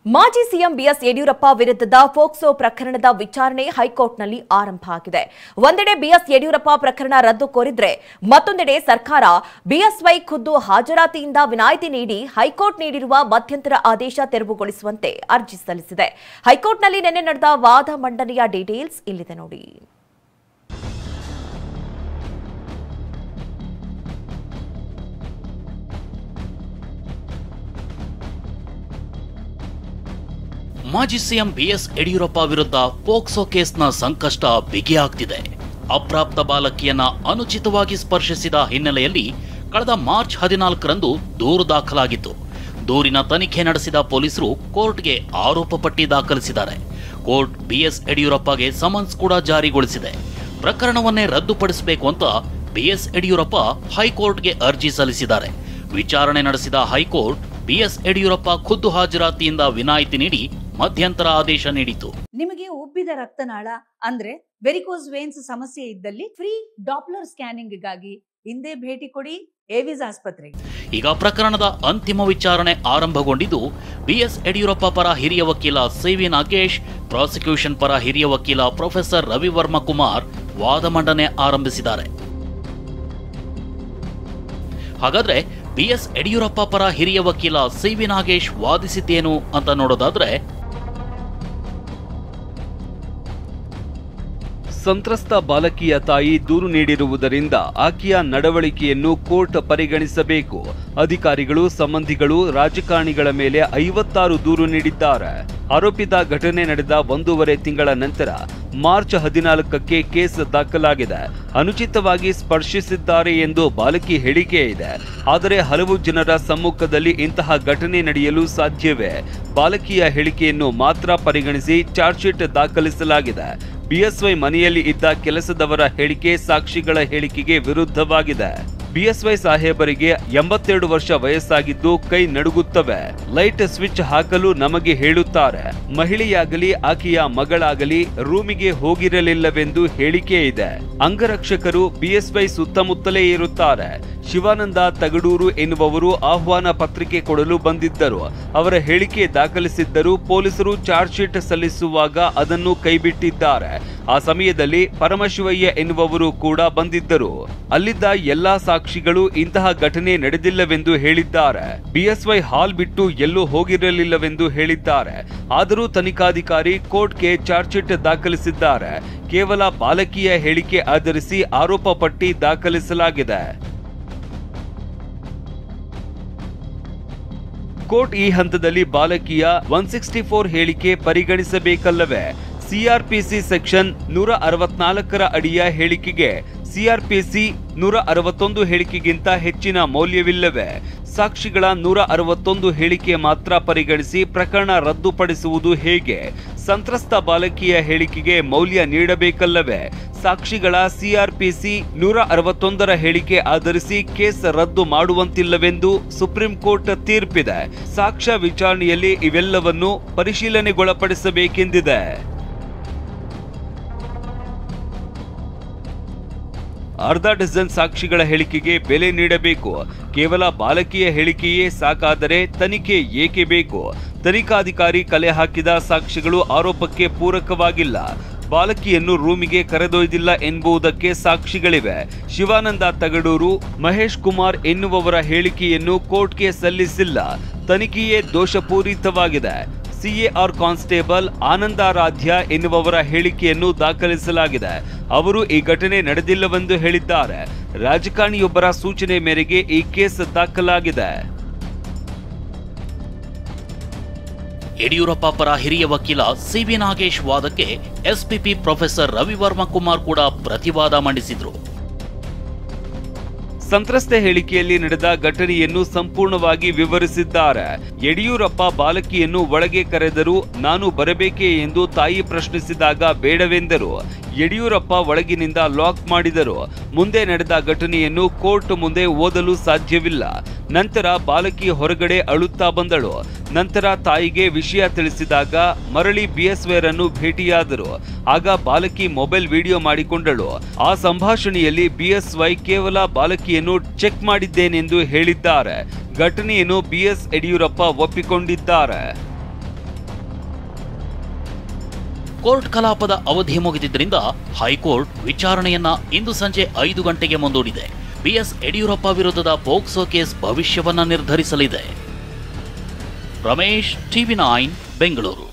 ಮಾಜಿ CM BS Yediyurappa ವಿರುದ್ಧದ ಫೋಕ್ಸೋ ಪ್ರಕರಣದ ವಿಚಾರಣೆ ಹೈಕೋರ್ಟ್ನಲ್ಲಿ ಆರಂಭ ಆಗಿದೆ. ಒಂದೆಡೆ ಬಿಎಸ್ ಯಡಿಯೂರಪ್ಪ ಪ್ರಕರಣ ರದ್ದು ಕೋರಿದ್ರೆ ಮತ್ತೊಂದೆಡೆ ಸರ್ಕಾರ ಬಿಎಸ್ವೈ ಖುದ್ದು ಹಾಜರಾತಿಯಿಂದ ವಿನಾಯಿತಿ ನೀಡಿ ಹೈಕೋರ್ಟ್ ನೀಡಿರುವ ಮಧ್ಯಂತರ ಆದೇಶ ತೆರವುಗೊಳಿಸುವಂತೆ ಅರ್ಜಿ ಸಲ್ಲಿಸಿದೆ. ಹೈಕೋರ್ಟ್ನಲ್ಲಿ ನಿನ್ನೆ ನಡೆದ ವಾದ ಮಂಡನೆಯ ಡೀಟೇಲ್ಸ್ ಇಲ್ಲಿದೆ ನೋಡಿ. ಮಾಜಿ ಸಿಎಂ ಬಿಎಸ್ ಯಡಿಯೂರಪ್ಪ ವಿರುದ್ಧ ಪೋಕ್ಸೋ ಕೇಸ್ನ ಸಂಕಷ್ಟ ಬಿಗಿಯಾಗ್ತಿದೆ. ಅಪ್ರಾಪ್ತ ಬಾಲಕಿಯನ್ನ ಅನುಚಿತವಾಗಿ ಸ್ಪರ್ಶಿಸಿದ ಹಿನ್ನೆಲೆಯಲ್ಲಿ ಕಳೆದ ಮಾರ್ಚ್ 14ರಂದು ದೂರು ದಾಖಲಾಗಿತ್ತು. ದೂರಿನ ತನಿಖೆ ನಡೆಸಿದ ಪೊಲೀಸರು ಕೋರ್ಟ್ಗೆ ಆರೋಪ ಪಟ್ಟಿ ದಾಖಲಿಸಿದ್ದಾರೆ. ಕೋರ್ಟ್ ಬಿಎಸ್ ಯಡಿಯೂರಪ್ಪಗೆ ಸಮನ್ಸ್ ಕೂಡ ಜಾರಿಗೊಳಿಸಿದೆ. ಪ್ರಕರಣವನ್ನೇ ರದ್ದುಪಡಿಸಬೇಕು ಅಂತ ಬಿಎಸ್ ಯಡಿಯೂರಪ್ಪ ಹೈಕೋರ್ಟ್ಗೆ ಅರ್ಜಿ ಸಲ್ಲಿಸಿದ್ದಾರೆ. ವಿಚಾರಣೆ ನಡೆಸಿದ ಹೈಕೋರ್ಟ್ ಬಿಎಸ್ ಯಡಿಯೂರಪ್ಪ ಖುದ್ದು ಹಾಜರಾತಿಯಿಂದ ವಿನಾಯಿತಿ ನೀಡಿ ಮಧ್ಯಂತರ ಆದೇಶ ನೀಡಿತು. ನಿಮಗೆ ಉಬ್ಬಿದ ರಕ್ತನಾಳ ಅಂದ್ರೆ ವೆರಿಕೋಸ್ ವೇನ್ಸ್ ಸಮಸ್ಯೆ ಇದ್ದಲ್ಲಿ ಫ್ರೀ ಡಾಪ್ಲರ್ ಸ್ಕ್ಯಾನಿಂಗ್ಗಾಗಿ ಹಿಂದೆ ಭೇಟಿ ಕೊಡಿ ಏವಿಸ್ ಆಸ್ಪತ್ರೆಗೆ. ಈಗ ಪ್ರಕರಣದ ಅಂತಿಮ ವಿಚಾರಣೆ ಆರಂಭಗೊಂಡಿದ್ದು, ಬಿಎಸ್ ಯಡಿಯೂರಪ್ಪ ಪರ ಹಿರಿಯ ವಕೀಲ ಸಿವಿ ನಾಗೇಶ್, ಪ್ರಾಸಿಕ್ಯೂಷನ್ ಪರ ಹಿರಿಯ ವಕೀಲ ಪ್ರೊಫೆಸರ್ ರವಿವರ್ಮ ಕುಮಾರ್ ವಾದ ಮಂಡನೆ ಆರಂಭಿಸಿದ್ದಾರೆ. ಹಾಗಾದ್ರೆ ಬಿಎಸ್ ಯಡಿಯೂರಪ್ಪ ಪರ ಹಿರಿಯ ವಕೀಲ ಸಿವಿ ನಾಗೇಶ್ ವಾದಿಸಿದ್ದೇನು ಅಂತ ನೋಡೋದಾದ್ರೆ, ಸಂತ್ರಸ್ತ ಬಾಲಕಿಯ ತಾಯಿ ದೂರು ನೀಡಿರುವುದರಿಂದ ಆಕೆಯ ನಡವಳಿಕೆಯನ್ನು ಕೋರ್ಟ್ ಪರಿಗಣಿಸಬೇಕು. ಅಧಿಕಾರಿಗಳು, ಸಂಬಂಧಿಗಳು, ರಾಜಕಾರಣಿಗಳ ಮೇಲೆ 56 ದೂರು ನೀಡಿದ್ದಾರೆ. ಆರೋಪಿತ ಘಟನೆ ನಡೆದ 1.5 ತಿಂಗಳ ನಂತರ ಮಾರ್ಚ್ 14ಕ್ಕೆ ಕೇಸ್ ದಾಖಲಾಗಿದೆ. ಅನುಚಿತವಾಗಿ ಸ್ಪರ್ಶಿಸಿದ್ದಾರೆ ಎಂದು ಬಾಲಕಿ ಹೇಳಿಕೆ ಇದೆ. ಆದರೆ ಹಲವು ಜನರ ಸಮ್ಮುಖದಲ್ಲಿ ಇಂತಹ ಘಟನೆ ನಡೆಯಲು ಸಾಧ್ಯವೇ? ಬಾಲಕಿಯ ಹೇಳಿಕೆಯನ್ನು ಮಾತ್ರ ಪರಿಗಣಿಸಿ ಚಾರ್ಜ್ ಶೀಟ್ ದಾಖಲಿಸಲಾಗಿದೆ. ಬಿಎಸ್ವೈ ಮನೆಯಲ್ಲಿ ಇದ್ದ ಕೆಲಸದವರ ಹೇಳಿಕೆ ಸಾಕ್ಷಿಗಳ ಹೇಳಿಕೆಗೆ ವಿರುದ್ಧವಾಗಿದೆ. ಬಿಎಸ್ವೈ ಸಾಹೇಬರಿಗೆ 82 ವರ್ಷ ವಯಸ್ಸಾಗಿದ್ದು ಕೈ ನಡುಗುತ್ತವೆ. ಲೈಟ್ ಸ್ವಿಚ್ ಹಾಕಲು ನಮಗೆ ಹೇಳುತ್ತಾರೆ. ಮಹಿಳೆಯಾಗಲಿ ಆಕೆಯ ಮಗಳಾಗಲಿ ರೂಮಿಗೆ ಹೋಗಿರಲಿಲ್ಲವೆಂದು ಹೇಳಿಕೆ ಇದೆ. ಅಂಗರಕ್ಷಕರು ಬಿಎಸ್ವೈ ಸುತ್ತಮುತ್ತಲೇ ಇರುತ್ತಾರೆ. ಶಿವಾನಂದ ತಗಡೂರು ಎನ್ನುವವರು ಆಹ್ವಾನ ಪತ್ರಿಕೆ ಕೊಡಲು ಬಂದಿದ್ದರು. ಅವರ ಹೇಳಿಕೆ ದಾಖಲಿಸಿದ್ದರೂ ಪೊಲೀಸರು ಚಾರ್ಜ್ ಶೀಟ್ ಸಲ್ಲಿಸುವಾಗ ಅದನ್ನು ಕೈಬಿಟ್ಟಿದ್ದಾರೆ. ಆ ಸಮಯದಲ್ಲಿ ಪರಮಶಿವಯ್ಯ ಎನ್ನುವವರು ಕೂಡ ಬಂದಿದ್ದರು. ಅಲ್ಲಿದ್ದ ಎಲ್ಲಾ ಸಾಕ್ಷಿಗಳು ಇಂತಹ ಘಟನೆ ನಡೆದಿಲ್ಲವೆಂದು ಹೇಳಿದ್ದಾರೆ. ಬಿಎಸ್ವೈ ಹಾಲ್ ಬಿಟ್ಟು ಎಲ್ಲೂ ಹೋಗಿರಲಿಲ್ಲವೆಂದು ಹೇಳಿದ್ದಾರೆ. ಆದರೂ ತನಿಖಾಧಿಕಾರಿ ಕೋರ್ಟ್ಗೆ ಚಾರ್ಜ್ ಶೀಟ್ ದಾಖಲಿಸಿದ್ದಾರೆ. ಕೇವಲ ಬಾಲಕಿಯ ಹೇಳಿಕೆ ಆಧರಿಸಿ ಆರೋಪ ಪಟ್ಟಿ ದಾಖಲಿಸಲಾಗಿದೆ. ಕೋರ್ಟ್ ಈ ಹಂತದಲ್ಲಿ ಬಾಲಕಿಯ 164 ಹೇಳಿಕೆ ಪರಿಗಣಿಸಬೇಕಲ್ಲವೇ? ಸಿಆರ್ಪಿಸಿ ಸೆಕ್ಷನ್ 164ರ ಅಡಿಯ ಹೇಳಿಕೆಗೆ ಸಿಆರ್ಪಿಸಿ 161 ಹೇಳಿಕೆಗಿಂತ ಹೆಚ್ಚಿನ ಮೌಲ್ಯವಿಲ್ಲವೇ? ಸಾಕ್ಷಿಗಳ 161 ಹೇಳಿಕೆ ಮಾತ್ರ ಪರಿಗಣಿಸಿ ಪ್ರಕರಣ ರದ್ದುಪಡಿಸುವುದು ಹೇಗೆ? ಸಂತ್ರಸ್ತ ಬಾಲಕಿಯ ಹೇಳಿಕೆಗೆ ಮೌಲ್ಯ ನೀಡಬೇಕಲ್ಲವೇ? ಸಾಕ್ಷಿಗಳ ಸಿಆರ್ಪಿಸಿ 161ರ ಹೇಳಿಕೆ ಆಧರಿಸಿ ಕೇಸ್ ರದ್ದು ಮಾಡುವಂತಿಲ್ಲವೆಂದು ಸುಪ್ರೀಂ ಕೋರ್ಟ್ ತೀರ್ಪಿದೆ. ಸಾಕ್ಷ್ಯ ವಿಚಾರಣೆಯಲ್ಲಿ ಇವೆಲ್ಲವನ್ನು ಪರಿಶೀಲನೆಗೊಳಪಡಿಸಬೇಕೆಂದಿದೆ. ಅರ್ಧ ಡಜನ್ ಸಾಕ್ಷಿಗಳ ಹೇಳಿಕೆಗೆ ಬೆಲೆ ನೀಡಬೇಕು. ಕೇವಲ ಬಾಲಕಿಯ ಹೇಳಿಕೆಯೇ ಸಾಕಾದರೆ ತನಿಖೆ ಏಕೆ ಬೇಕು? ತನಿಖಾಧಿಕಾರಿ ಕಲೆ ಹಾಕಿದ ಸಾಕ್ಷಿಗಳು ಆರೋಪಕ್ಕೆ ಪೂರಕವಾಗಿಲ್ಲ. ಬಾಲಕಿಯನ್ನು ರೂಮಿಗೆ ಕರೆದೊಯ್ದಿಲ್ಲ ಎಂಬುದಕ್ಕೆ ಸಾಕ್ಷಿಗಳಿವೆ. ಶಿವಾನಂದ ತಗಡೂರು, ಮಹೇಶ್ ಕುಮಾರ್ ಎನ್ನುವವರ ಹೇಳಿಕೆಯನ್ನು ಕೋರ್ಟ್ಗೆ ಸಲ್ಲಿಸಿಲ್ಲ. ತನಿಖೆಯೇ ದೋಷಪೂರಿತವಾಗಿದೆ. ಸಿಎಆರ್ ಕಾನ್ಸ್ಟೇಬಲ್ ಆನಂದಾರಾಧ್ಯ ಎನ್ನುವವರ ಹೇಳಿಕೆಯನ್ನು ದಾಖಲಿಸಲಾಗಿದೆ. ಅವರು ಈ ಘಟನೆ ನಡೆದಿಲ್ಲವೆಂದು ಹೇಳಿದ್ದಾರೆ. ರಾಜಕಾರಣಿಯೊಬ್ಬರ ಸೂಚನೆ ಮೇರೆಗೆ ಈ ಕೇಸ್ ದಾಖಲಾಗಿದೆ. ಯಡಿಯೂರಪ್ಪ ಪರ ಹಿರಿಯ ವಕೀಲ ಸಿವಿ ನಾಗೇಶ್ ವಾದಕ್ಕೆ ಎಸ್ಪಿಪಿ ಪ್ರೊಫೆಸರ್ ರವಿವರ್ಮ ಕುಮಾರ್ ಕೂಡ ಪ್ರತಿವಾದ ಮಂಡಿಸಿದ್ರು. ಸಂತ್ರಸ್ತೆ ಹೇಳಿಕೆಯಲ್ಲಿ ನಡೆದ ಘಟನೆಯನ್ನು ಸಂಪೂರ್ಣವಾಗಿ ವಿವರಿಸಿದ್ದಾರೆ. ಯಡಿಯೂರಪ್ಪ ಬಾಲಕಿಯನ್ನು ಒಳಗೆ ಕರೆದರೂ ನಾನು ಬರಬೇಕೇ ಎಂದು ತಾಯಿ ಪ್ರಶ್ನಿಸಿದಾಗ ಬೇಡವೆಂದರು. ಯಡಿಯೂರಪ್ಪ ಒಳಗಿನಿಂದ ಲಾಕ್ ಮಾಡಿದರು. ಮುಂದೆ ನಡೆದ ಘಟನೆಯನ್ನು ಕೋರ್ಟ್ ಮುಂದೆ ಓದಲು ಸಾಧ್ಯವಿಲ್ಲ. ನಂತರ ಬಾಲಕಿ ಹೊರಗಡೆ ಅಳುತ್ತಾ ಬಂದಳು. ನಂತರ ತಾಯಿಗೆ ವಿಷಯ ತಿಳಿಸಿದಾಗ ಮರಳಿ ಬಿಎಸ್ವೈರನ್ನು ಭೇಟಿಯಾದರು. ಆಗ ಬಾಲಕಿ ಮೊಬೈಲ್ ವಿಡಿಯೋ ಮಾಡಿಕೊಂಡಳು. ಆ ಸಂಭಾಷಣೆಯಲ್ಲಿ ಬಿಎಸ್ವೈ ಕೇವಲ ಬಾಲಕಿಯನ್ನು ಚೆಕ್ ಮಾಡಿದ್ದೇನೆಂದು ಹೇಳಿದ್ದಾರೆ. ಘಟನೆಯನ್ನು ಬಿಎಸ್ ಯಡಿಯೂರಪ್ಪ ಒಪ್ಪಿಕೊಂಡಿದ್ದಾರೆ. ಕೋರ್ಟ್ ಕಲಾಪದ ಅವಧಿ ಮುಗಿದಿದ್ದರಿಂದ ಹೈಕೋರ್ಟ್ ವಿಚಾರಣೆಯನ್ನ ಇಂದು ಸಂಜೆ 5 ಗಂಟೆಗೆ ಮುಂದೂಡಿದೆ. ಬಿಎಸ್ ಯಡಿಯೂರಪ್ಪ ವಿರುದ್ಧದ ಪೋಕ್ಸೋ ಕೇಸ್ ಭವಿಷ್ಯವನ್ನ ನಿರ್ಧರಿಸಲಿದೆ. ರಮೇಶ್, TV9 ಬೆಂಗಳೂರು.